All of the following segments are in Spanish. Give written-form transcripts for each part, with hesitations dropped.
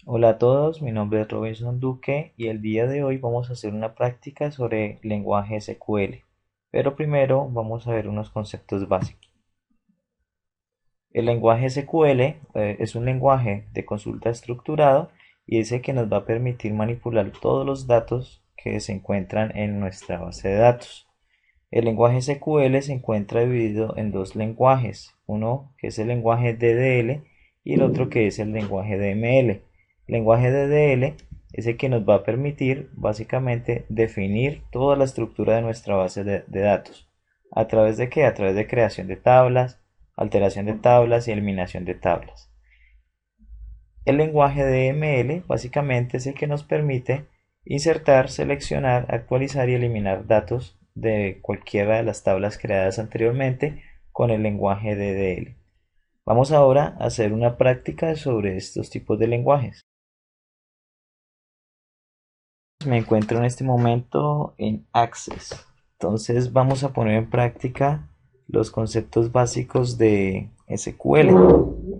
Hola a todos, mi nombre es Robinson Duque y el día de hoy vamos a hacer una práctica sobre lenguaje SQL. Pero primero vamos a ver unos conceptos básicos. El lenguaje SQL es un lenguaje de consulta estructurado y es el que nos va a permitir manipular todos los datos que se encuentran en nuestra base de datos. El lenguaje SQL se encuentra dividido en dos lenguajes, uno que es el lenguaje DDL y el otro que es el lenguaje DML. El lenguaje DDL es el que nos va a permitir básicamente definir toda la estructura de nuestra base de datos. ¿A través de qué? A través de creación de tablas, alteración de tablas y eliminación de tablas. El lenguaje DML básicamente es el que nos permite insertar, seleccionar, actualizar y eliminar datos de cualquiera de las tablas creadas anteriormente con el lenguaje DDL. Vamos ahora a hacer una práctica sobre estos tipos de lenguajes. Me encuentro en este momento en Access. Entonces vamos a poner en práctica los conceptos básicos de SQL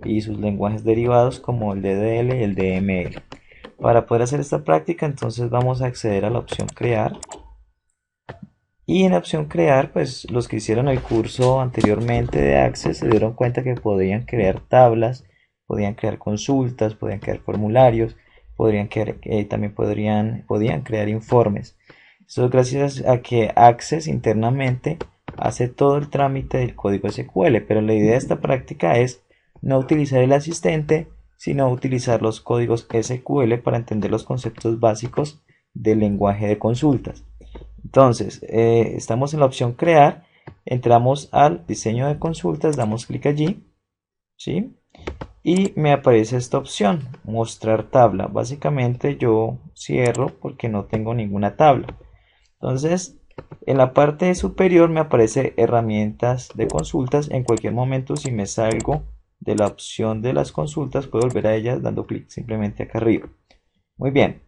y sus lenguajes derivados como el DDL y el DML. Para poder hacer esta práctica, entonces vamos a acceder a la opción crear. Y en la opción crear, pues los que hicieron el curso anteriormente de Access se dieron cuenta que podían crear tablas, podían crear consultas, podían crear formularios, también podían crear informes. Eso es gracias a que Access internamente hace todo el trámite del código SQL, pero la idea de esta práctica es no utilizar el asistente, sino utilizar los códigos SQL para entender los conceptos básicos del lenguaje de consultas. Entonces, estamos en la opción crear, entramos al diseño de consultas, damos clic allí, ¿sí? Y me aparece esta opción, mostrar tabla. Básicamente yo cierro porque no tengo ninguna tabla. Entonces, en la parte superior me aparece herramientas de consultas. En cualquier momento, si me salgo de la opción de las consultas, puedo volver a ellas dando clic simplemente acá arriba. Muy bien.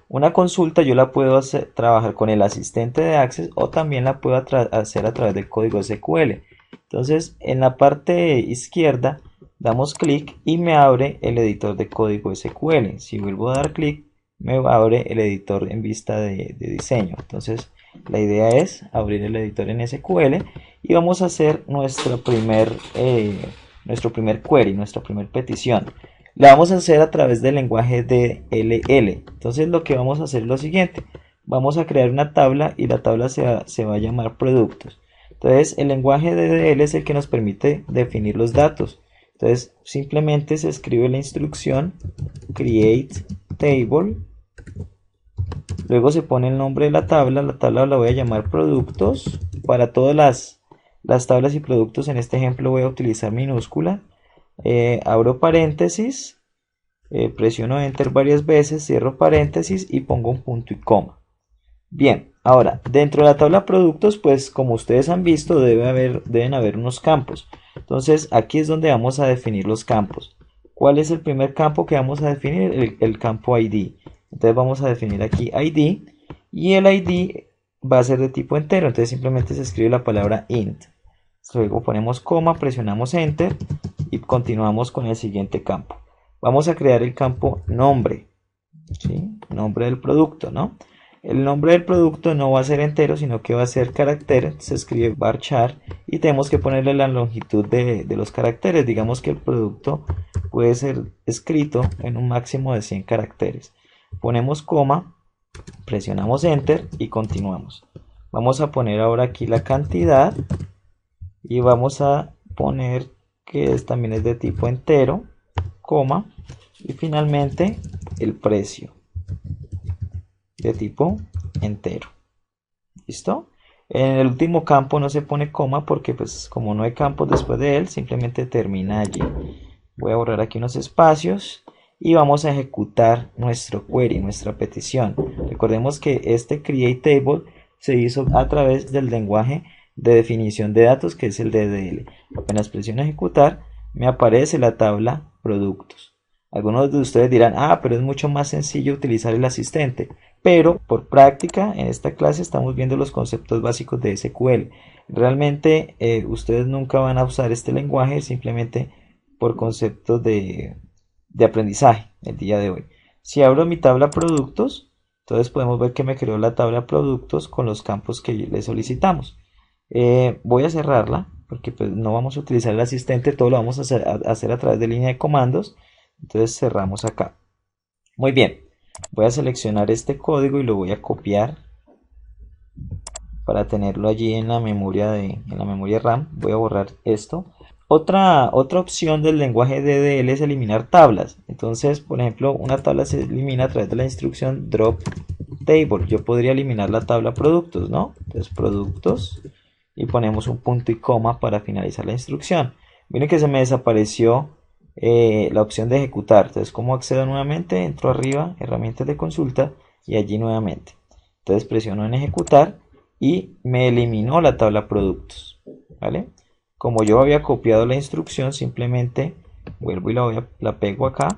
Una consulta yo la puedo trabajar con el asistente de Access o también la puedo hacer a través del código SQL. Entonces, en la parte izquierda damos clic y me abre el editor de código SQL. Si vuelvo a dar clic, me abre el editor en vista de diseño. Entonces, la idea es abrir el editor en SQL y vamos a hacer nuestro primer query, nuestra primera petición. La vamos a hacer a través del lenguaje DLL. Entonces lo que vamos a hacer es lo siguiente. Vamos a crear una tabla y la tabla se va a llamar productos. Entonces el lenguaje DDL es el que nos permite definir los datos. Entonces simplemente se escribe la instrucción create table. Luego se pone el nombre de la tabla la voy a llamar productos. Para todas las tablas y productos en este ejemplo voy a utilizar minúscula. Abro paréntesis, presiono enter varias veces, cierro paréntesis y pongo un punto y coma. Bien, ahora dentro de la tabla productos, pues como ustedes han visto, deben haber unos campos. Entonces aquí es donde vamos a definir los campos. ¿Cuál es el primer campo que vamos a definir? El campo ID. Entonces vamos a definir aquí ID y el ID va a ser de tipo entero. Entonces simplemente se escribe la palabra int. Luego ponemos coma, presionamos enter y continuamos con el siguiente campo. Vamos a crear el campo nombre, ¿sí? Nombre del producto, ¿no? El nombre del producto no va a ser entero, sino que va a ser carácter. Se escribe varchar y tenemos que ponerle la longitud de los caracteres. Digamos que el producto puede ser escrito en un máximo de 100 caracteres. Ponemos coma, presionamos enter y continuamos. Vamos a poner ahora aquí la cantidad y vamos a poner que también es de tipo entero, coma, y finalmente el precio de tipo entero. ¿Listo? En el último campo no se pone coma porque pues como no hay campos después de él, simplemente termina allí. Voy a borrar aquí unos espacios y vamos a ejecutar nuestro query, nuestra petición. Recordemos que este create table se hizo a través del lenguaje de definición de datos que es el DDL. Apenas presiono ejecutar, me aparece la tabla productos. Algunos de ustedes dirán, pero es mucho más sencillo utilizar el asistente. Pero por práctica, en esta clase estamos viendo los conceptos básicos de SQL. Realmente ustedes nunca van a usar este lenguaje simplemente por conceptos de aprendizaje. el día de hoy. Si abro mi tabla productos, entonces podemos ver que me creó la tabla productos con los campos que le solicitamos. Voy a cerrarla porque pues no vamos a utilizar el asistente, todo lo vamos a hacer a través de línea de comandos. Entonces cerramos acá. Muy bien, voy a seleccionar este código y lo voy a copiar para tenerlo allí en la memoria en la memoria RAM. Voy a borrar esto. Otra opción del lenguaje DDL es eliminar tablas. Entonces, por ejemplo, una tabla se elimina a través de la instrucción drop table. Yo podría eliminar la tabla productos, ¿no? Entonces, productos, y ponemos un punto y coma para finalizar la instrucción. Miren que se me desapareció la opción de ejecutar. Entonces, ¿cómo accedo nuevamente? Entro arriba, herramientas de consulta, y allí nuevamente. Entonces presiono en ejecutar y me eliminó la tabla productos, ¿vale? Como yo había copiado la instrucción, simplemente vuelvo y la pego acá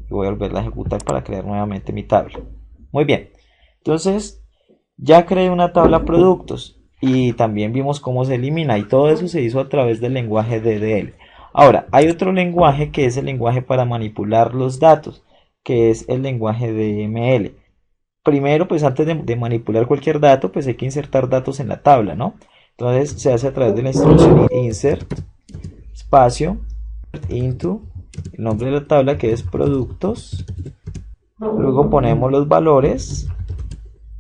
y voy a volverla a ejecutar para crear nuevamente mi tabla. Muy bien, entonces ya creé una tabla productos y también vimos cómo se elimina, y todo eso se hizo a través del lenguaje DDL. Ahora, hay otro lenguaje que es el lenguaje para manipular los datos, que es el lenguaje DML. Primero, pues antes de manipular cualquier dato, pues hay que insertar datos en la tabla, ¿no? Entonces se hace a través de la instrucción insert espacio into el nombre de la tabla, que es productos. Luego ponemos los valores,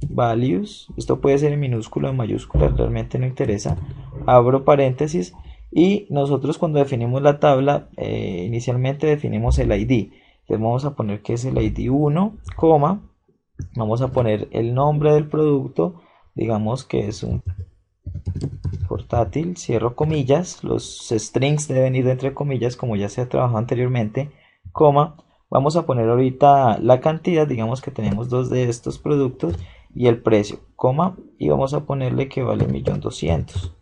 values. Esto puede ser en minúscula o en mayúscula, realmente no interesa. Abro paréntesis y nosotros cuando definimos la tabla, inicialmente definimos el ID. Entonces vamos a poner que es el ID 1, vamos a poner el nombre del producto, digamos que es un portátil, cierro comillas, los strings deben ir entre comillas como ya se ha trabajado anteriormente, coma, vamos a poner ahorita la cantidad, digamos que tenemos dos de estos productos, y el precio, coma, y vamos a ponerle que vale 1.200.000.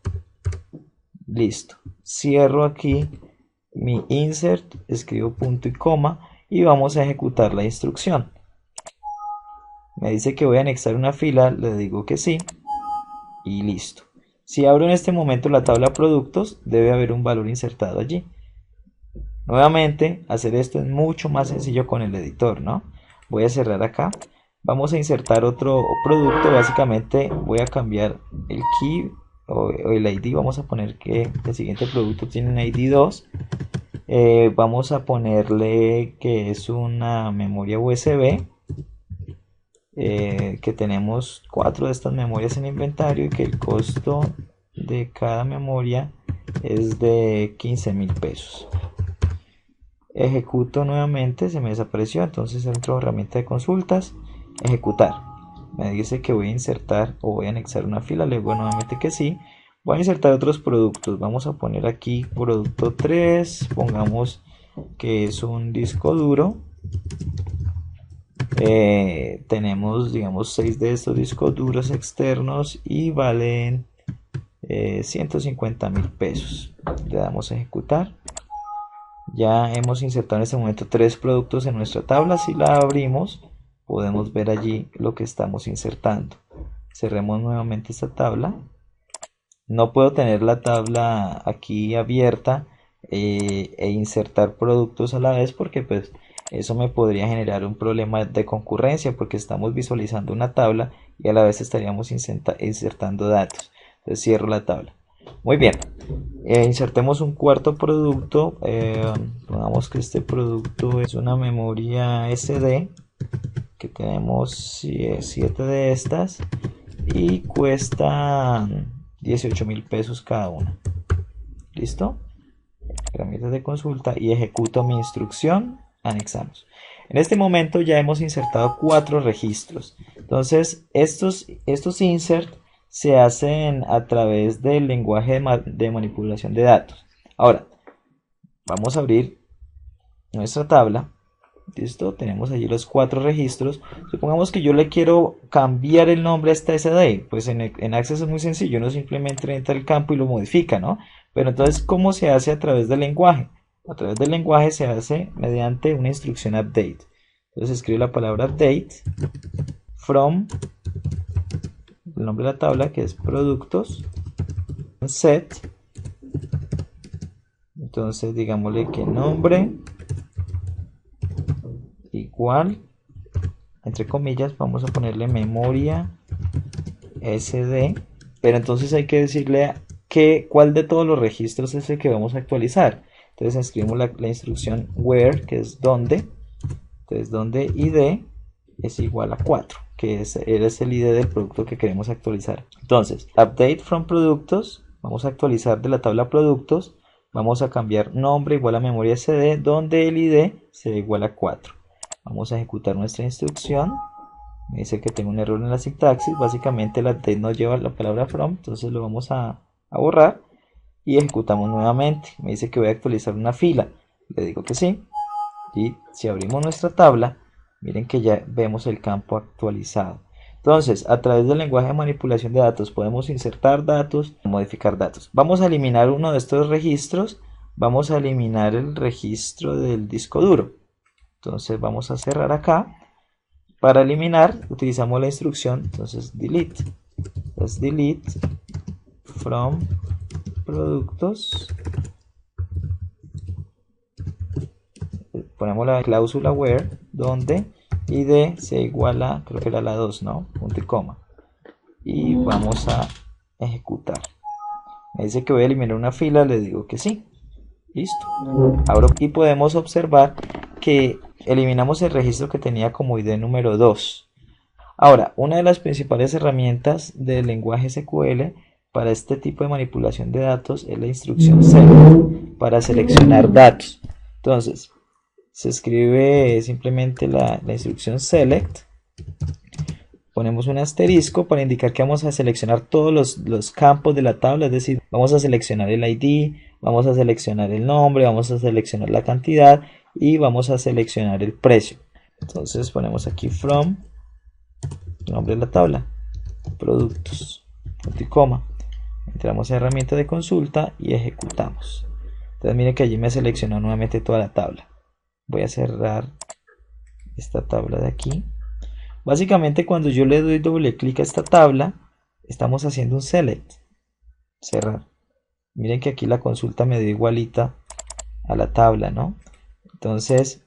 Listo, cierro aquí mi insert, escribo punto y coma y vamos a ejecutar la instrucción. Me dice que voy a anexar una fila, le digo que sí y listo. Si abro en este momento la tabla productos, debe haber un valor insertado allí. Nuevamente, hacer esto es mucho más sencillo con el editor, ¿no? Voy a cerrar acá. Vamos a insertar otro producto. Básicamente voy a cambiar el key o el ID. Vamos a poner que el siguiente producto tiene un ID 2. Vamos a ponerle que es una memoria USB. Que tenemos 4 de estas memorias en inventario y que el costo de cada memoria es de 15.000 pesos. Ejecuto nuevamente, se me desapareció, entonces entro a herramienta de consultas, ejecutar. Me dice que voy a insertar o voy a anexar una fila, le digo nuevamente que sí. Voy a insertar otros productos, vamos a poner aquí producto 3, pongamos que es un disco duro. Tenemos, digamos, 6 de estos discos duros externos y valen 150.000 pesos. Le damos a ejecutar. Ya hemos insertado en este momento 3 productos en nuestra tabla. Si la abrimos, podemos ver allí lo que estamos insertando. Cerremos nuevamente esta tabla. No puedo tener la tabla aquí abierta e insertar productos a la vez, porque pues eso me podría generar un problema de concurrencia, porque estamos visualizando una tabla y a la vez estaríamos insertando datos. Entonces cierro la tabla. Muy bien, insertemos un cuarto producto. Pongamos que este producto es una memoria SD, que tenemos 7 de estas y cuesta 18.000 pesos cada una. Listo, herramientas de consulta y ejecuto mi instrucción. Anexamos. En este momento ya hemos insertado 4 registros. Entonces estos insert se hacen a través del lenguaje de manipulación de datos. Ahora vamos a abrir nuestra tabla. Listo, tenemos allí los 4 registros. Supongamos que yo le quiero cambiar el nombre a esta SD. Pues en Access es muy sencillo, uno simplemente entra al campo y lo modifica, ¿no? Pero entonces, ¿cómo se hace a través del lenguaje? A través del lenguaje se hace mediante una instrucción update. Entonces escribe la palabra update from el nombre de la tabla, que es productos, set. Entonces digámosle que nombre igual, entre comillas, vamos a ponerle memoria SD, pero entonces hay que decirle cuál de todos los registros es el que vamos a actualizar. Entonces escribimos la instrucción where, que es donde, entonces donde id es igual a 4, que es el ID del producto que queremos actualizar. Entonces, update from productos, vamos a actualizar de la tabla productos, vamos a cambiar nombre igual a memoria SD, donde el ID será igual a 4. Vamos a ejecutar nuestra instrucción. Me dice que tengo un error en la sintaxis, básicamente el update no lleva la palabra from, entonces lo vamos a borrar y ejecutamos nuevamente. Me dice que voy a actualizar una fila, le digo que sí, y si abrimos nuestra tabla, miren que ya vemos el campo actualizado. Entonces, a través del lenguaje de manipulación de datos podemos insertar datos, modificar datos. Vamos a eliminar uno de estos registros, vamos a eliminar el registro del disco duro. Entonces vamos a cerrar acá. Para eliminar utilizamos la instrucción, entonces delete. Entonces delete from productos. Ponemos la cláusula where, donde id sea igual a, creo que era la 2, ¿no? Punto y coma. Y vamos a ejecutar. Me dice que voy a eliminar una fila, le digo que sí. Listo. Ahora aquí podemos observar que eliminamos el registro que tenía como ID número 2. Ahora, una de las principales herramientas del lenguaje SQL para este tipo de manipulación de datos es la instrucción select para seleccionar datos. Entonces, se escribe simplemente la instrucción select, ponemos un asterisco para indicar que vamos a seleccionar todos los campos de la tabla, es decir, vamos a seleccionar el ID, vamos a seleccionar el nombre, vamos a seleccionar la cantidad y vamos a seleccionar el precio. Entonces ponemos aquí from, nombre de la tabla, productos, punto y coma, entramos a herramienta de consulta y ejecutamos. Entonces miren que allí me seleccionó nuevamente toda la tabla. Voy a cerrar esta tabla de aquí. Básicamente cuando yo le doy doble clic a esta tabla, estamos haciendo un select, cerrar. Miren que aquí la consulta me dio igualita a la tabla, ¿no? Entonces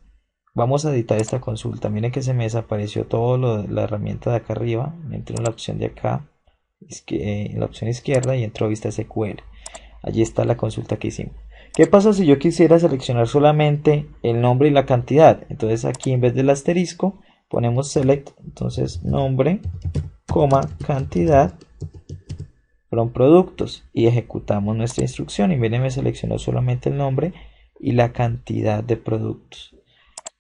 vamos a editar esta consulta. Miren que se me desapareció todo la herramienta de acá arriba. Entro en la opción de acá, en la opción izquierda, y entro a vista SQL. Allí está la consulta que hicimos. ¿Qué pasa si yo quisiera seleccionar solamente el nombre y la cantidad? Entonces aquí en vez del asterisco ponemos select, entonces nombre, coma, cantidad from productos y ejecutamos nuestra instrucción y miren, me seleccionó solamente el nombre y la cantidad de productos.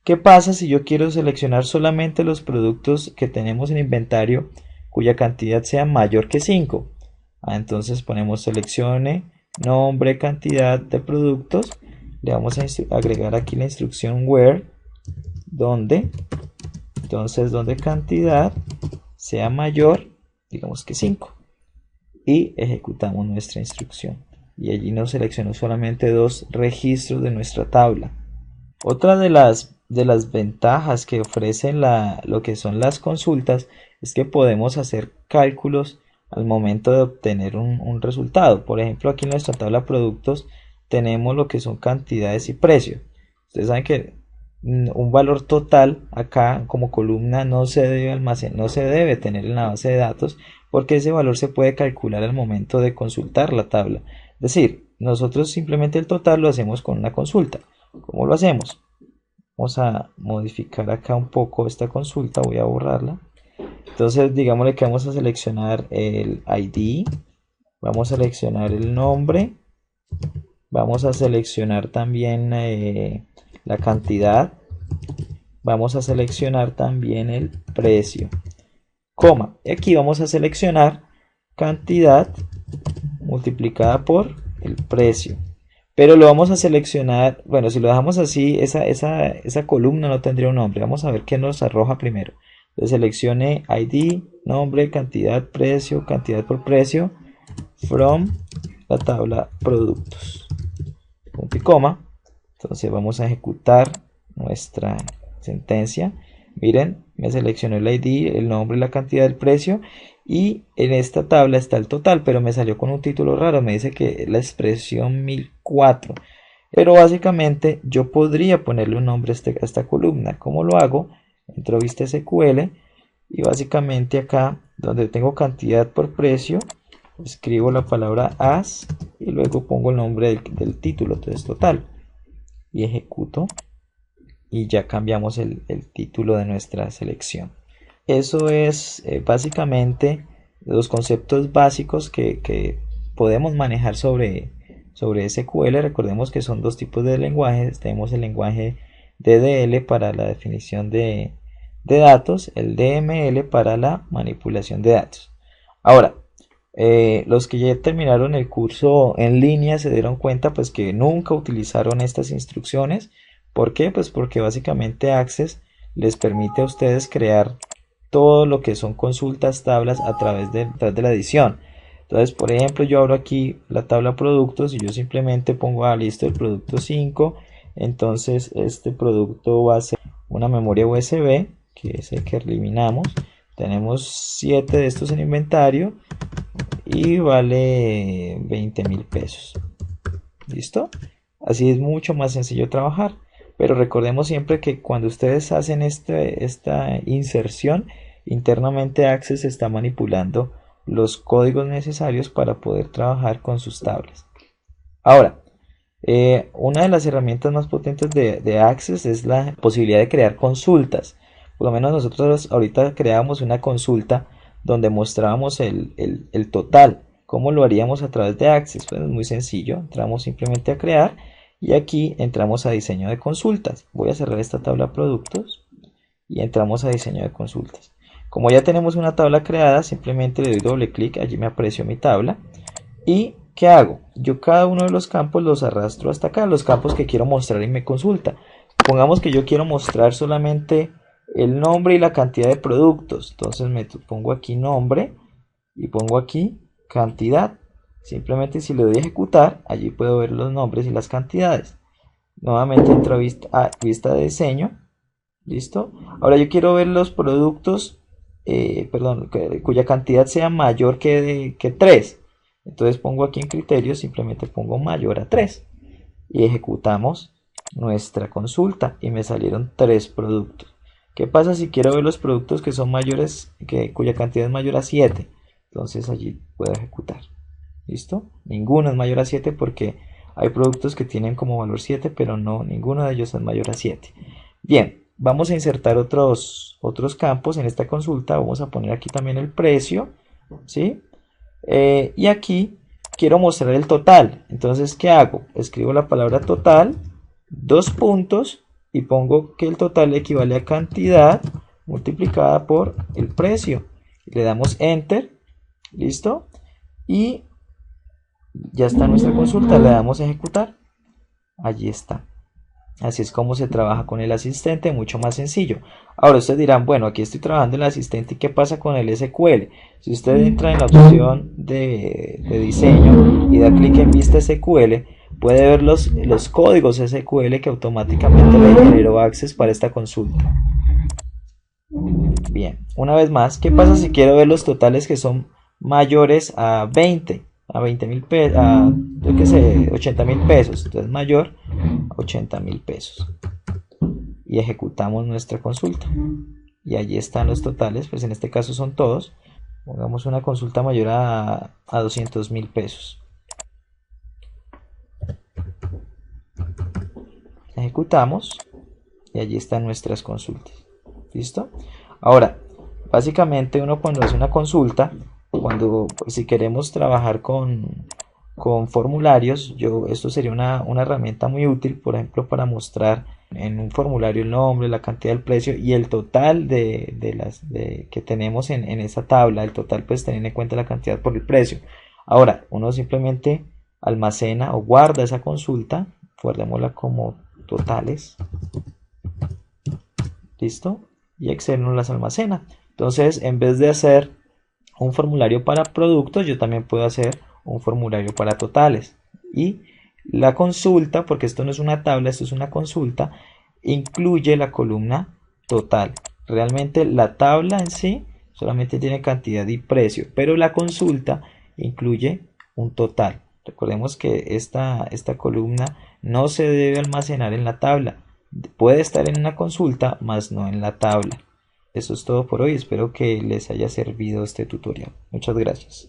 ¿Qué pasa si yo quiero seleccionar solamente los productos que tenemos en inventario cuya cantidad sea mayor que 5? Entonces ponemos seleccione nombre, cantidad de productos, le vamos a agregar aquí la instrucción where, donde, entonces donde cantidad sea mayor, digamos que 5, y ejecutamos nuestra instrucción y allí nos seleccionó solamente 2 registros de nuestra tabla. Otra de las ventajas que ofrecen lo que son las consultas es que podemos hacer cálculos al momento de obtener un resultado. Por ejemplo, aquí en nuestra tabla productos tenemos lo que son cantidades y precios. Ustedes saben que un valor total acá como columna no se debe almacenar, no se debe tener en la base de datos, porque ese valor se puede calcular al momento de consultar la tabla. Es decir, nosotros simplemente el total lo hacemos con una consulta. ¿Cómo lo hacemos? Vamos a modificar acá un poco esta consulta, voy a borrarla. Entonces digámosle que vamos a seleccionar el ID, vamos a seleccionar el nombre, vamos a seleccionar también la cantidad, vamos a seleccionar también el precio, coma, y aquí vamos a seleccionar cantidad multiplicada por el precio. Pero lo vamos a seleccionar, bueno, si lo dejamos así, esa columna no tendría un nombre. Vamos a ver qué nos arroja primero. Entonces seleccione ID, nombre, cantidad, precio, cantidad por precio, from la tabla productos. Punto y coma. Entonces vamos a ejecutar nuestra sentencia. Miren, me seleccionó el ID, el nombre, la cantidad, el precio. Y en esta tabla está el total, pero me salió con un título raro. Me dice que la expresión 1004. Pero básicamente yo podría ponerle un nombre a esta columna. ¿Cómo lo hago? Entro a vista SQL y básicamente acá donde tengo cantidad por precio, escribo la palabra as y luego pongo el nombre del título, entonces total, y ejecuto y ya cambiamos el título de nuestra selección. Eso es básicamente los conceptos básicos que podemos manejar sobre SQL. Recordemos que son dos tipos de lenguajes. Tenemos el lenguaje DDL para la definición de datos, el DML para la manipulación de datos. Ahora, los que ya terminaron el curso en línea se dieron cuenta pues que nunca utilizaron estas instrucciones. ¿Por qué? Pues porque básicamente Access les permite a ustedes crear todo lo que son consultas, tablas a través de la edición. Entonces, por ejemplo, yo abro aquí la tabla productos y yo simplemente pongo, listo, el producto 5. Entonces, este producto va a ser una memoria USB, que es el que eliminamos. Tenemos 7 de estos en inventario y vale 20.000 pesos. ¿Listo? Así es mucho más sencillo trabajar. Pero recordemos siempre que cuando ustedes hacen esta inserción, internamente Access está manipulando los códigos necesarios para poder trabajar con sus tablas. Ahora, una de las herramientas más potentes de Access es la posibilidad de crear consultas. Por lo menos nosotros ahorita creamos una consulta donde mostrábamos el total. ¿Cómo lo haríamos a través de Access? Pues es muy sencillo. Entramos simplemente a crear y aquí entramos a diseño de consultas. Voy a cerrar esta tabla productos y entramos a diseño de consultas. Como ya tenemos una tabla creada, simplemente le doy doble clic, allí me apareció mi tabla. ¿Y qué hago? Yo cada uno de los campos los arrastro hasta acá, los campos que quiero mostrar en mi consulta. Pongamos que yo quiero mostrar solamente el nombre y la cantidad de productos. Entonces me pongo aquí nombre y pongo aquí cantidad. Simplemente si le doy a ejecutar, allí puedo ver los nombres y las cantidades. Nuevamente entro a vista de diseño. ¿Listo? Ahora yo quiero ver los productos, cuya cantidad sea mayor que 3. Entonces pongo aquí en criterios, simplemente pongo mayor a 3. Y ejecutamos nuestra consulta y me salieron 3 productos. ¿Qué pasa si quiero ver los productos que son mayores, cuya cantidad es mayor a 7? Entonces allí puedo ejecutar. ¿Listo? Ninguno es mayor a 7 porque hay productos que tienen como valor 7, pero no, ninguno de ellos es mayor a 7. Bien, vamos a insertar otros campos en esta consulta. Vamos a poner aquí también el precio, ¿sí? Y aquí quiero mostrar el total. Entonces, ¿qué hago? Escribo la palabra total, 2 puntos, y pongo que el total equivale a cantidad multiplicada por el precio. Le damos Enter, ¿listo? Y ya está nuestra consulta, le damos a ejecutar. Allí está. Así es como se trabaja con el asistente, mucho más sencillo. Ahora ustedes dirán, bueno, aquí estoy trabajando en el asistente y ¿qué pasa con el SQL? Si usted entra en la opción de diseño y da clic en vista SQL, puede ver los códigos SQL que automáticamente le generó Access para esta consulta. Bien, una vez más, ¿qué pasa si quiero ver los totales que son mayores a 20? A 20.000 pesos, a yo que sé, 80.000 pesos, entonces mayor a 80.000 pesos y ejecutamos nuestra consulta y allí están los totales, pues en este caso son todos. Pongamos una consulta mayor a 200.000 pesos, ejecutamos y allí están nuestras consultas. ¿Listo? Ahora, básicamente uno cuando hace una consulta, si queremos trabajar con formularios, esto sería una herramienta muy útil, por ejemplo, para mostrar en un formulario el nombre, la cantidad, del precio y el total que tenemos en esa tabla. El total, pues teniendo en cuenta la cantidad por el precio. Ahora, uno simplemente almacena o guarda esa consulta, guardémosla como totales, listo, y Excel nos las almacena. Entonces, en vez de hacer un formulario para productos, yo también puedo hacer un formulario para totales. Y la consulta, porque esto no es una tabla, esto es una consulta, incluye la columna total. Realmente la tabla en sí solamente tiene cantidad y precio, pero la consulta incluye un total. Recordemos que esta columna no se debe almacenar en la tabla. Puede estar en una consulta, mas no en la tabla. Eso es todo por hoy. Espero que les haya servido este tutorial. Muchas gracias.